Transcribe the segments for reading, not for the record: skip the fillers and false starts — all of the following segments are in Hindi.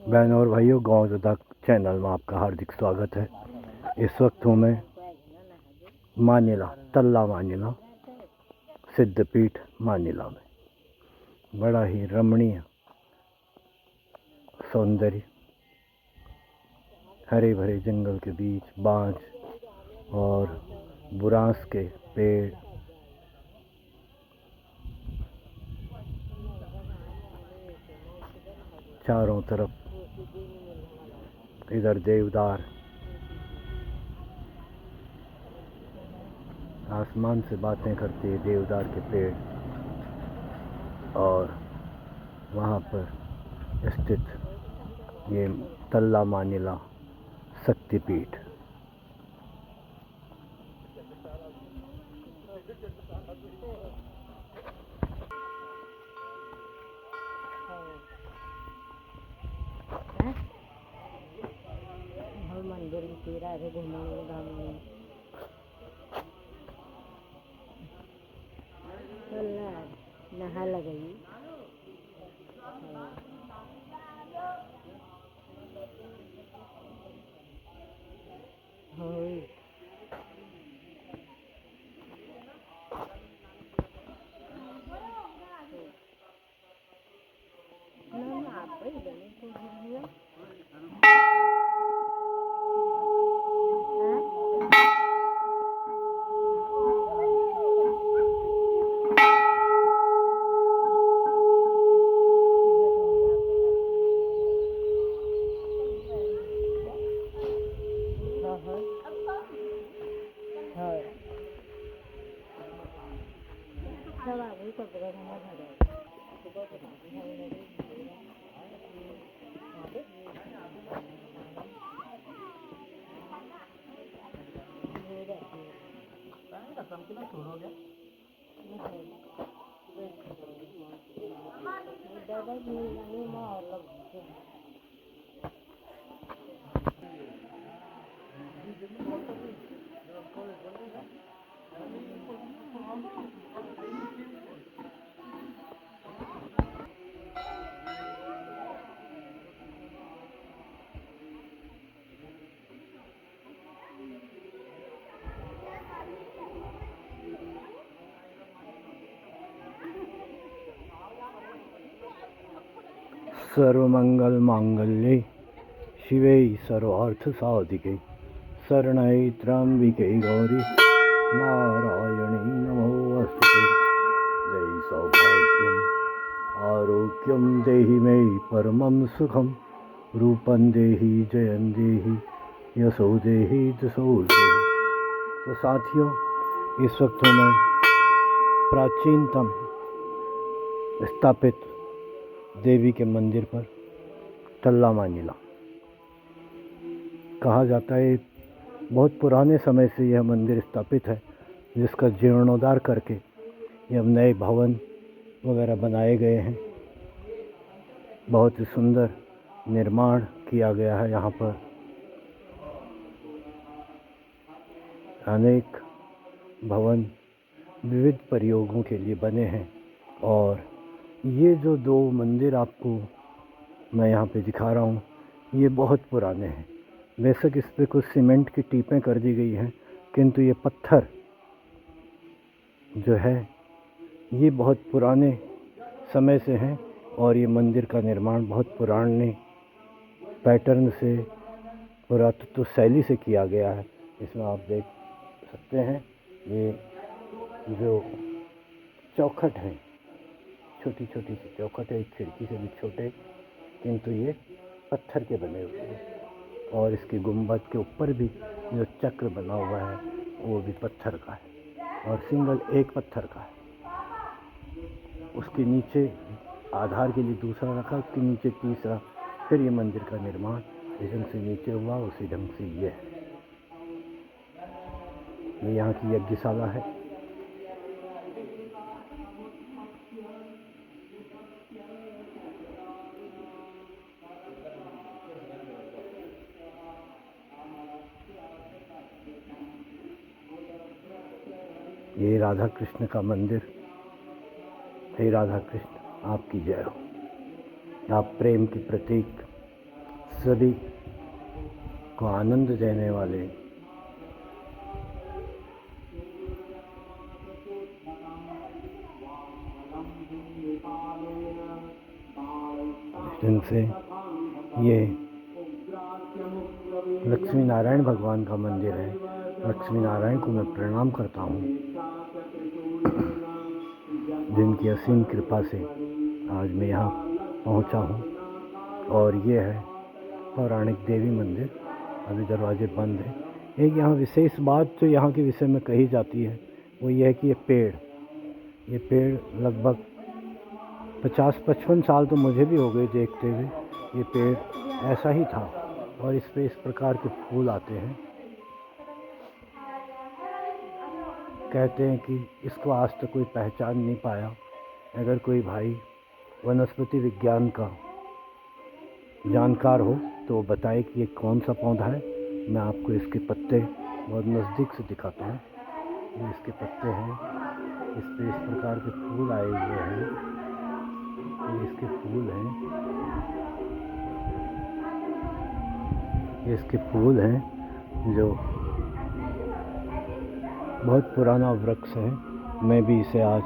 बहनों और भाइयों, गांव जोधा चैनल में आपका हार्दिक स्वागत है। इस वक्त हूँ मैं मानिला, तल्ला मानिला सिद्धपीठ मानिला में। बड़ा ही रमणीय सौंदर्य, हरे भरे जंगल के बीच बांज और बुरांस के पेड़, चारों तरफ इधर देवदार, आसमान से बातें करते हैं देवदार के पेड़, और वहाँ पर स्थित ये तल्ला मानिला शक्तिपीठ। मंदिर तेरा है घूमने घामने नहा लगई। सर्वमंगल मांगल्ये शिवे सर्वार्थ साधिके शरण्ये त्र्यंबिके गौरी नारायणी नमोस्तुते। देहि सौभाग्यम् आरोग्यं देहि मे परमं सुखं, रूपं देहि जयं देहि यशो देहि दशो देहि। तो साथियों, इस वक्त मैं प्राचीनतम स्थापित देवी के मंदिर पर तल्ला मानिला। कहा जाता है बहुत पुराने समय से यह मंदिर स्थापित है, जिसका जीर्णोद्धार करके यह नए भवन वगैरह बनाए गए हैं। बहुत ही सुंदर निर्माण किया गया है। यहाँ पर अनेक भवन विविध प्रयोगों के लिए बने हैं, और ये जो दो मंदिर आपको मैं यहाँ पे दिखा रहा हूँ, ये बहुत पुराने हैं। बेशक इस पे कुछ सीमेंट की टीपें कर दी गई हैं, किंतु ये पत्थर जो है ये बहुत पुराने समय से हैं, और ये मंदिर का निर्माण बहुत पुराने पैटर्न से, पुरातत्व शैली से किया गया है। इसमें आप देख सकते हैं ये जो चौखट हैं, छोटी छोटी सी चौखट है, एक खिड़की से भी छोटे, किंतु ये पत्थर के बने हुए हैं। और इसके गुंबद के ऊपर भी जो चक्र बना हुआ है वो भी पत्थर का है, और सिंगल एक पत्थर का है। उसके नीचे आधार के लिए दूसरा रखा, उसके नीचे तीसरा। फिर ये मंदिर का निर्माण जिस ढंग से नीचे हुआ उसी ढंग से ये है। ये यहाँ की यज्ञशाला है। ये राधा कृष्ण का मंदिर। हे राधा कृष्ण, आपकी जय हो। आप प्रेम की प्रतीक, सभी को आनंद देने वाले ढंग से ये लक्ष्मी नारायण भगवान का मंदिर है। लक्ष्मी नारायण को मैं प्रणाम करता हूँ, जिनकी असीम कृपा से आज मैं यहाँ पहुँचा हूँ। और ये है पौराणिक देवी मंदिर। अभी दरवाजे बंद हैं। एक यहाँ विशेष बात जो यहाँ के विषय में कही जाती है वो ये है कि ये पेड़ लगभग 50-55 साल तो मुझे भी हो गए देखते हुए। ये पेड़ ऐसा ही था और इस पे इस प्रकार के फूल आते हैं। कहते हैं कि इसको आज तक कोई पहचान नहीं पाया। अगर कोई भाई वनस्पति विज्ञान का जानकार हो तो वो बताए कि ये कौन सा पौधा है। मैं आपको इसके पत्ते बहुत नज़दीक से दिखाता हूँ। ये इसके पत्ते हैं, इस पे इस प्रकार के फूल आए हुए हैं। ये इसके फूल हैं, ये इसके फूल हैं जो बहुत पुराना वृक्ष है। मैं भी इसे आज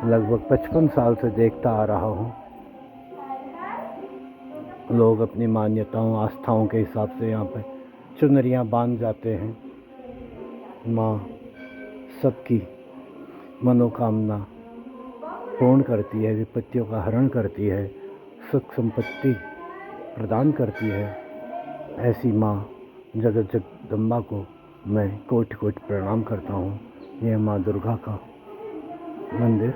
लगभग 55 साल से देखता आ रहा हूँ। लोग अपनी मान्यताओं आस्थाओं के हिसाब से यहाँ पे चुनरियाँ बांध जाते हैं। माँ सबकी मनोकामना पूर्ण करती है, विपत्तियों का हरण करती है, सुख संपत्ति प्रदान करती है। ऐसी माँ जगत जगदम्बा को मैं कोटि कोटि प्रणाम करता हूँ। यह माँ दुर्गा का मंदिर।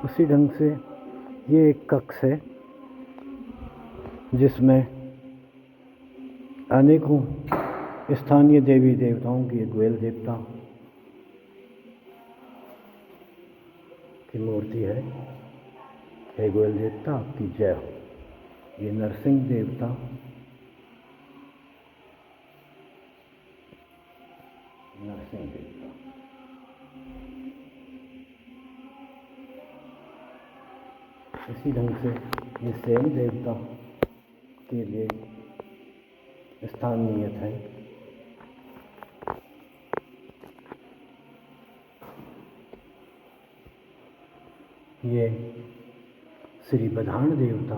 उसी ढंग से ये एक कक्ष है जिसमें अनेकों स्थानीय देवी देवताओं की ग्वेल देवता की मूर्ति है। हे ग्वेल देवता की जय हो। ये नरसिंह देवता, नरसिंह देवता। इसी ढंग से ये सेन देवता के लिए स्थान नियत है। ये श्री बधान देवता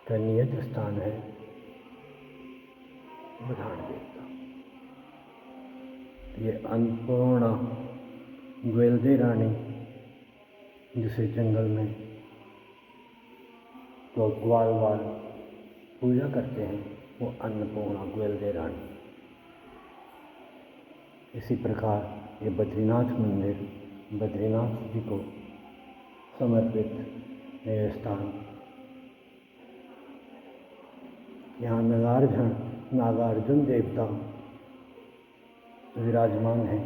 का नियत स्थान है। बधान देवता ये अन्नपूर्णा ग्वेल्दे रानी, जिसे जंगल में तो ग्वाल पूजा करते हैं, वो अन्नपूर्णा ग्वेल्दे रानी। इसी प्रकार ये बद्रीनाथ मंदिर बद्रीनाथ जी को समर्पित है स्थान। यहाँ नागार्जुन देवता विराजमान है।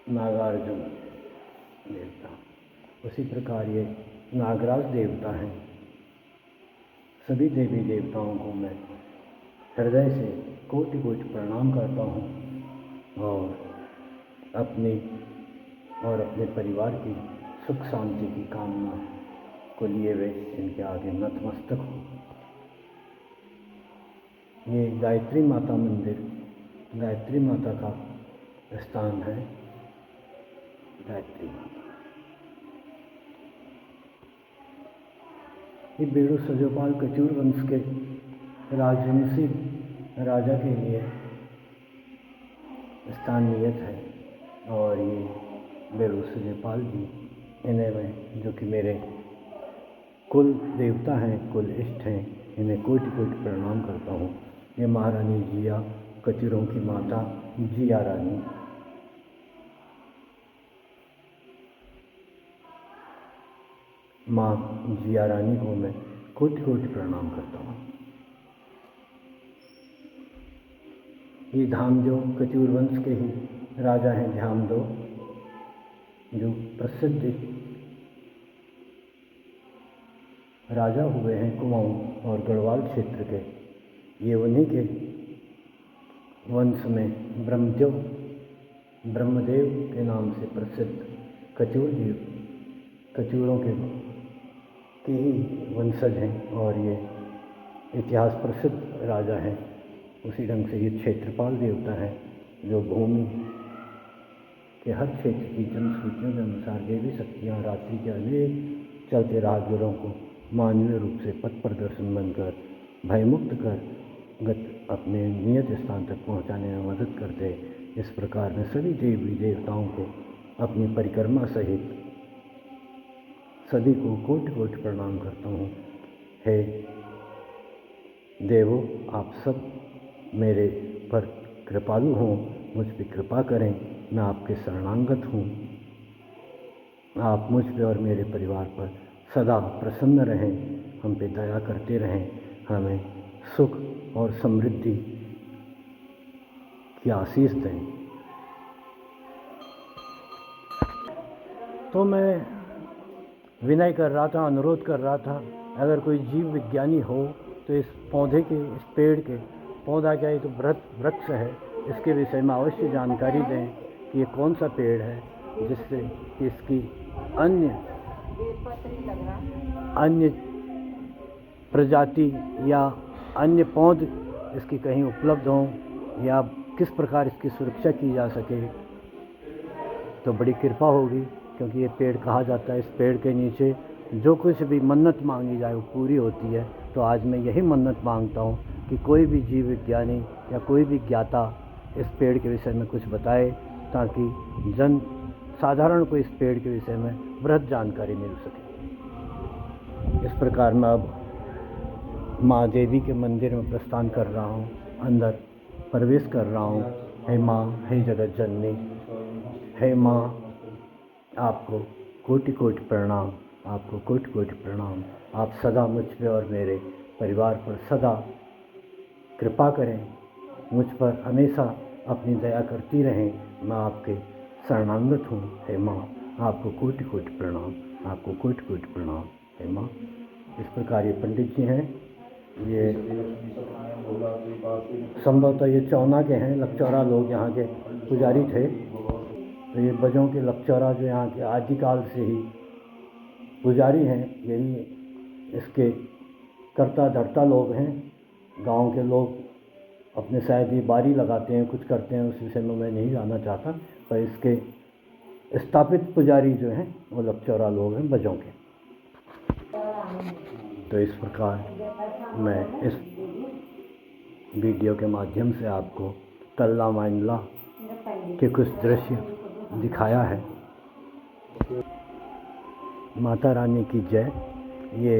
नागार्जुन देवता। उसी प्रकार ये नागराज देवता हैं। सभी देवी देवताओं को मैं हृदय से कोटि कोटि प्रणाम करता हूँ और अपने परिवार की सुख शांति की कामना को लिए हुए इनके आगे नतमस्तक हूँ। ये गायत्री माता मंदिर, गायत्री माता का स्थान है। गायत्री माता ये बेड़ू सजोपाल कचूर वंश के राजवंशी राजा के लिए स्थान नियत है। और ये बेड़ू सजोपाल जी, इन्हें मैं, जो कि मेरे कुल देवता हैं, कुल इष्ट हैं, इन्हें कोटि कोटि प्रणाम करता हूँ। ये महारानी जिया, कचूरों की माता जिया रानी, माँ जिया रानी को मैं कोटि कोटि प्रणाम करता हूँ। ये धामजो कचूर वंश के ही राजा हैं। ध्यामदो जो प्रसिद्ध राजा हुए हैं कुमाऊं और गढ़वाल क्षेत्र के। ये उन्हीं के वंश में ब्रह्मदेव के नाम से प्रसिद्ध कचूर जीव कचूरों के ही वंशज हैं और ये इतिहास प्रसिद्ध राजा हैं। उसी ढंग से ये क्षेत्रपाल देवता है जो भूमि के हर क्षेत्र की जनसूचियों के अनुसार देवी शक्तियाँ रात्रि के अनेक चलते राहगीरों को मानवीय रूप से पथ प्रदर्शन बनकर भयमुक्त कर अपने नियत स्थान तक पहुंचाने में मदद करते। इस प्रकार मैं सभी देवी देवताओं को अपनी परिक्रमा सहित सभी को कोटि कोटि प्रणाम करता हूँ। हे देवो, आप सब मेरे पर कृपालु हों, मुझ पर कृपा करें, मैं आपके शरणागत हूँ। आप मुझ पर और मेरे परिवार पर सदा प्रसन्न रहें, हम पे दया करते रहें, हमें सुख और समृद्धि की आशीष दें। तो मैं विनय कर रहा था, अनुरोध कर रहा था, अगर कोई जीव विज्ञानी हो तो इस पौधे के, इस पेड़ के, पौधा क्या है तो वृक्ष है, इसके विषय में अवश्य जानकारी दें कि ये कौन सा पेड़ है, जिससे कि इसकी अन्य प्रजाति या अन्य पौध इसकी कहीं उपलब्ध हों या किस प्रकार इसकी सुरक्षा की जा सके तो बड़ी कृपा होगी। क्योंकि ये पेड़ कहा जाता है, इस पेड़ के नीचे जो कुछ भी मन्नत मांगी जाए वो पूरी होती है। तो आज मैं यही मन्नत मांगता हूँ कि कोई भी जीव विज्ञानी या कोई भी ज्ञाता इस पेड़ के विषय में कुछ बताए, ताकि जन साधारण को इस पेड़ के विषय में बृहद जानकारी मिल सके। इस प्रकार मैं अब माँ देवी के मंदिर में प्रस्थान कर रहा हूँ, अंदर प्रवेश कर रहा हूँ। हे माँ, हे जगत जननी, हे माँ, आपको कोटि कोटि प्रणाम, आपको कोटि कोटि प्रणाम। आप सदा मुझ पर और मेरे परिवार पर सदा कृपा करें, मुझ पर हमेशा अपनी दया करती रहें, मैं आपके शरणागत हूँ। हे माँ, आपको कोटि कोटि प्रणाम, आपको कोटि कोटि प्रणाम। हे माँ, इस प्रकार ये पंडित जी हैं, ये संभवतः ये चौना के हैं, लकचौरा लोग यहाँ के पुजारी थे। तो ये बजों के लकचौरा जो यहाँ के आदिकाल से ही पुजारी हैं, यही इसके कर्ता धर्ता लोग हैं। गांव के लोग अपने शायद ये बारी लगाते हैं, कुछ करते हैं, उस विषय में मैं नहीं जानना चाहता, पर इसके स्थापित पुजारी जो हैं वो लकचौरा लोग हैं, बजों के। तो इस प्रकार मैं इस वीडियो के माध्यम से आपको तल्ला माइनला के कुछ दृश्य दिखाया है। माता रानी की जय। ये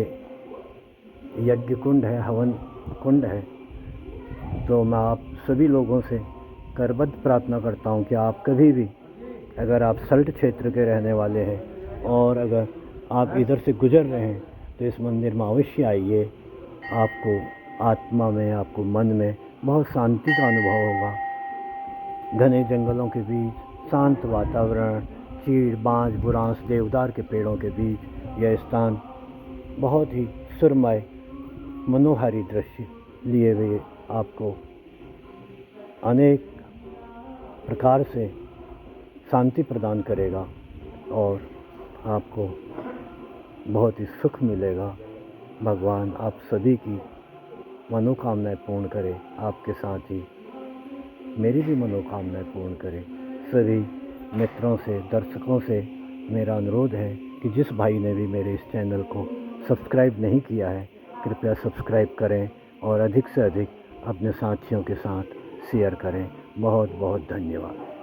यज्ञ कुंड है, हवन कुंड है। तो मैं आप सभी लोगों से करबद्ध प्रार्थना करता हूँ कि आप कभी भी, अगर आप सल्ट क्षेत्र के रहने वाले हैं और अगर आप इधर से गुजर रहे हैं तो इस मंदिर में अवश्य आइए। आपको आत्मा में, आपको मन में बहुत शांति का अनुभव होगा। घने जंगलों के बीच शांत वातावरण, चीड़, बांज, बुरांस, देवदार के पेड़ों के बीच यह स्थान बहुत ही सुरमय मनोहारी दृश्य लिए हुए आपको अनेक प्रकार से शांति प्रदान करेगा और आपको बहुत ही सुख मिलेगा। भगवान आप सभी की मनोकामनाएं पूर्ण करे, आपके साथ ही मेरी भी मनोकामनाएं पूर्ण करे। सभी मित्रों से, दर्शकों से मेरा अनुरोध है कि जिस भाई ने भी मेरे इस चैनल को सब्सक्राइब नहीं किया है, कृपया सब्सक्राइब करें और अधिक से अधिक अपने साथियों के साथ शेयर करें। बहुत बहुत धन्यवाद।